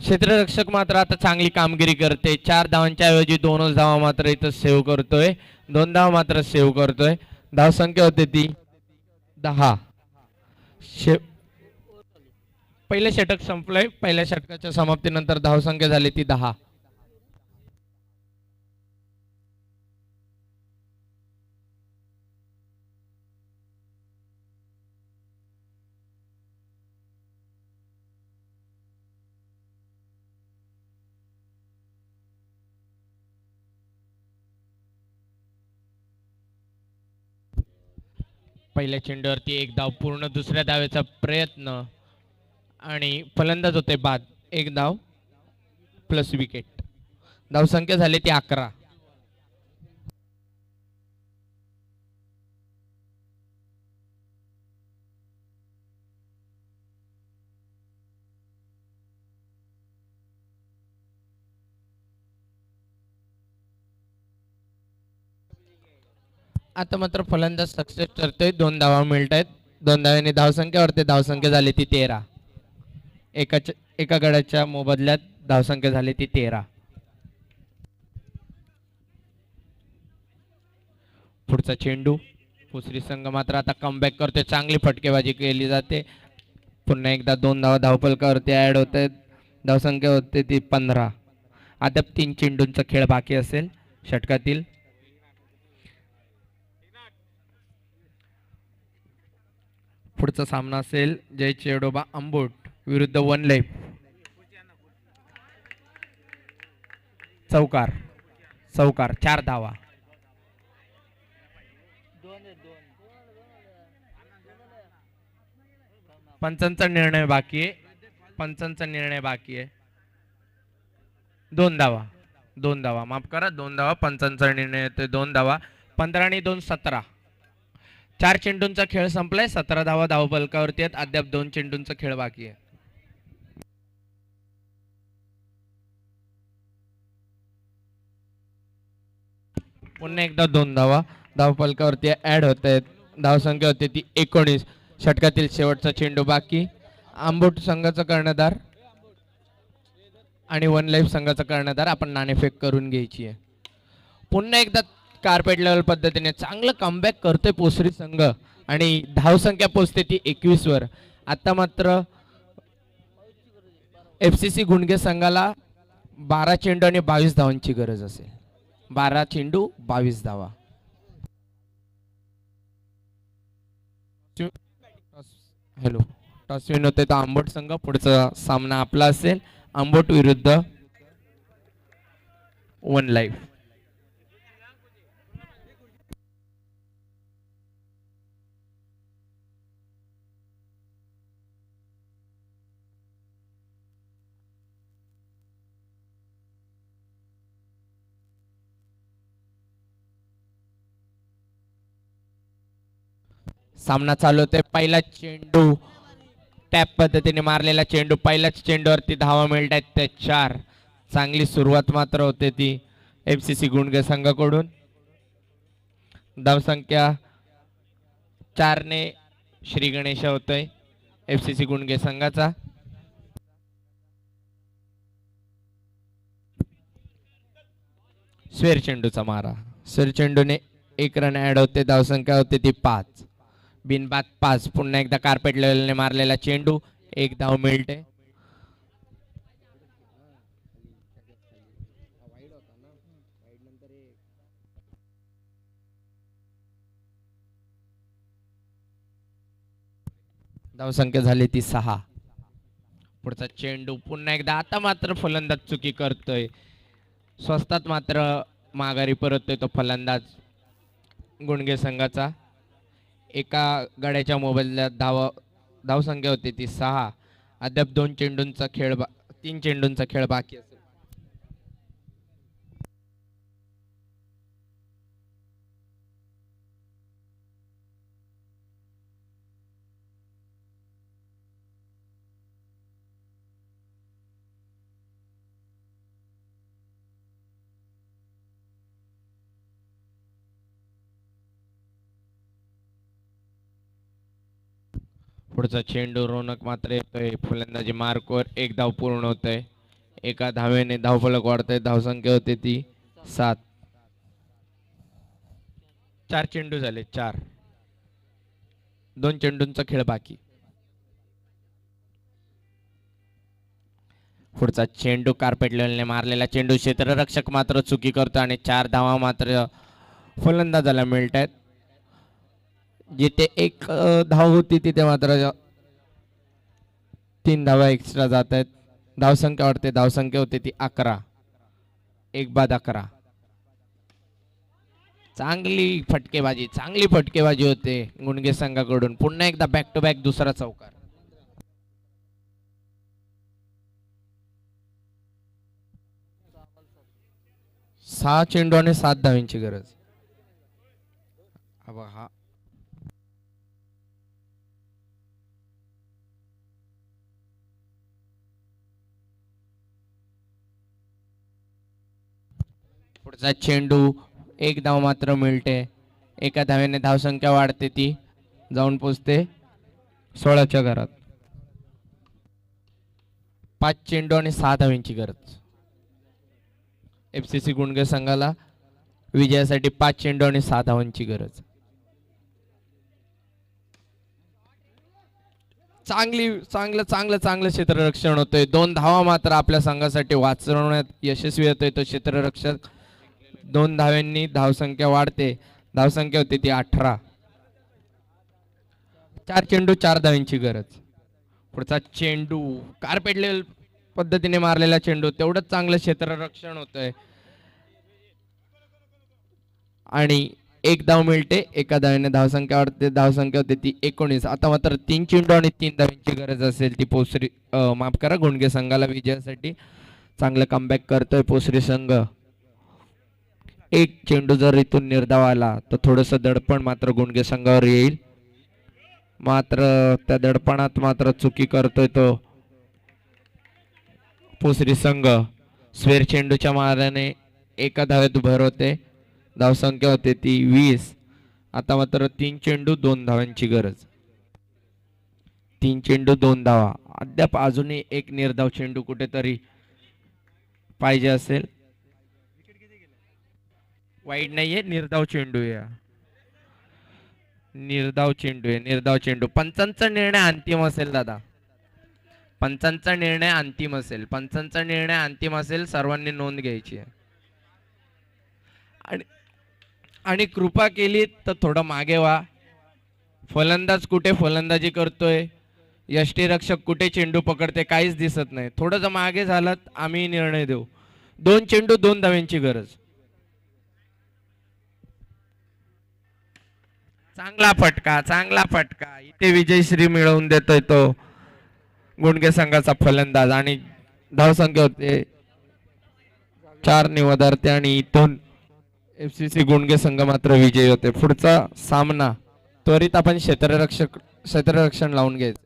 क्षेत्ररक्षक मात्र आता चांगली कामगिरी करते. 4 धावांच्या ऐवजी 2च धावा मात्र इथं सेव्ह करतोय. 2 धावा मात्र सेव्ह करतोय. धावसंख्या होते ती 10. पहिले षटक संपलंय. पहिल्या षटकाच्या समाप्तीनंतर धावसंख्या झाली ती 10. पहिल्या चेंडूवरती एक धाव पूर्ण. दुसऱ्या धावेचा प्रयत्न आणि फलंदाज होते बाद. एक धाव प्लस विकेट. धावसंख्या झाली ती 11. आता मात्र फलंदाज सक्सेस करतोय. 2 धावा मिळत आहेत. 2 धाव्यांनी धावसंख्यावरती धावसंख्या झाली ती 13. एका गड्याच्या मोबदल्यात धावसंख्या झाली ती 13. पुढचा चेंडू. पुसरी संघ मात्र आता कमबॅक करतोय. चांगली फटकेबाजी केली जाते. पुन्हा एकदा 2 धावा धावफलकावरती ऍड होत आहेत. धावसंख्या होते ती 15. अद्याप 3 चेंडूंचा खेळ बाकी असेल षटकातील. पुढचा सामना असेल जय चेडोबा अंबोट विरुद्ध वन लाईफ. चौकार 4 धावा. पंचांचा निर्णय बाकी आहे. 2 धावा माफ करा. 2 धावा. पंचांचा निर्णय येतोय 2 धावा. 15 आणि 2 17. 4 चेंडूंचा खेळ संपलाय. 17 धावा धावफलकावरती आहेत. अद्याप 2 चेंडूंचा खेळ बाकी आहे. पुन्हा एकदा 2 धावा धावफलकावरती ऍड होत आहेत. धावसंख्या होते ती 19. षटकातील शेवटचा चेंडू बाकी. आंबोट संघाचा कर्णधार आणि वन लाईफ संघाचा कर्णधार आपण नाणेफेक करून घ्यायची आहे. पुन्हा एकदा कार्पेट लेवल पद्धतीने चांगलं कमबॅक करतोय पोसरी संघ आणि धावसंख्या पोहोचते ती 21 वर. आता मात्र FCC गुंडगे संघाला 12 चेंडू आणि 22 धावांची गरज असेल. 12 चेंडू 22 धावा. हॅलो टॉस विन होते तो आंबोट संघ. पुढचा सामना आपला असेल आंबोट विरुद्ध वन लाईफ. सामना चालू होते. पहिला चेंडू टॅप पद्धतीने मारलेला चेंडू. पहिल्याच चेंडूवरती धावा मिळत आहेत त्या 4. चांगली सुरुवात मात्र होते ती FCC गुंडगे संघाकडून. धावसंख्या 4 ने श्री गणेश होतोय FCC गुंडगे संघाचा. स्वेर चेंडूचा मारा. स्वेर चेंडूने 1 रन ऍड होते. धावसंख्या होते ती 5. बिनबाद 5. पुन्हा एकदा कार्पेट लेवलने मारलेला चेंडू. 1 धाव मिळते. धावसंख्या झाली ती 6. पुढचा चेंडू पुन्हा एकदा. आता मात्र फलंदाज चुकी करतोय. स्वस्तात मात्र माघारी परततोय तो फलंदाज गुंडगे संघाचा. एका गड्याच्या मोबदल्यात धावसंख्या होती ती 6. अद्याप 3 चेंडूंचा खेळ बाकी असेल. पुढचा चेंडू रोनक मात्र येतोय फलंदाजी मार्कवर. 1 धाव पूर्ण होतोय. एका धावेने धावफलक वाढतंय. धावसंख्या होते ती 7. 4 चेंडू झाले. 4. 2 चेंडूंचा खेळ बाकी. पुढचा चेंडू कार्पेट लेवलने मारलेला चेंडू क्षेत्ररक्षक मात्र चुकी करतो आणि 4 धावा मात्र फलंदाजाला मिळत आहेत. जिथे एक धाव होती तिथे मात्र 3 धावा एक्स्ट्रा जात आहेत. धावसंख्या वाढते. धावसंख्या होते ती 11. 1 बाद 11. चांगली फटकेबाजी होते गुणगे संघाकडून. पुन्हा एकदा बॅक टू बॅक दुसरा चौकार. 6 चेंडू आणि 7 धावांची गरज. हा पुढचा चेंडू 1 धाव मात्र मिळते. एका धावेने धावसंख्या वाढते. ती जाऊन पोचते 16च्या घरात. 5 चेंडू आणि 6 धावांची गरज. FCC गुणगे संघाला विजयासाठी 5 चेंडू आणि 6 धावांची गरज. चांगलं क्षेत्ररक्षण होतंय. 2 धावा मात्र आपल्या संघासाठी वाचवण्यात यशस्वी होतोय तो क्षेत्ररक्षक. 2 धाव्यांनी धावसंख्या वाढते. धावसंख्या होती ती 18. 4 चेंडू 4 धावांची गरज. पुढचा चेंडू कार्पेट लेवल पद्धतीने मारलेला चेंडू. तेवढंच चांगलं क्षेत्ररक्षण होतंय आणि 1 धाव मिळते. एका धावेने धावसंख्या वाढते. धावसंख्या होते ती 19. आता मात्र 3 चेंडू आणि 3 धावांची गरज असेल ती पोसरी माफ करा गुणगे संघाला विजयासाठी. चांगलं कमबॅक करतोय पोसरी संघ. 1 चेंडू जर इथून निर्धाव आला तर थोडस दडपण मात्र गुणगे संघावर येईल. मात्र त्या दडपणात मात्र चुकी करतोय तो पोसरी संघ. स्वेर चेंडूच्या माराने एका धावेत भर होते. धावसंख्या होते ती 20. आता मात्र 3 चेंडू 2 धावांची गरज. 3 चेंडू 2 धावा. अद्याप अजूनही एक निर्धाव चेंडू कुठेतरी पाहिजे असेल. वाईट नाहीये. निर्धाव चेंडू या निर्धाव चेंडू. पंचांचा निर्णय अंतिम असेल दादा. पंचांचा निर्णय अंतिम असेल. सर्वांनी नोंद घ्यायची आहे. आणि कृपा केली तर थोडं मागे व्हा. फलंदाज कुठे फलंदाजी करतोय, यष्टीरक्षक कुठे चेंडू पकडते काहीच दिसत नाही. थोडं जर मागे झालात आम्ही निर्णय देऊ. 2 चेंडू 2 धाव्यांची गरज. चांगला फटका. इथे विजयश्री मिळवून देतोय तो गुणगे संघाचा फलंदाज आणि धावसंख्या होते 4 ने वधारते आणि इथून FCC गुणगे संघ मात्र विजयी होते. पुढचा सामना त्वरित आपण क्षेत्ररक्षण लावून घ्यायचं.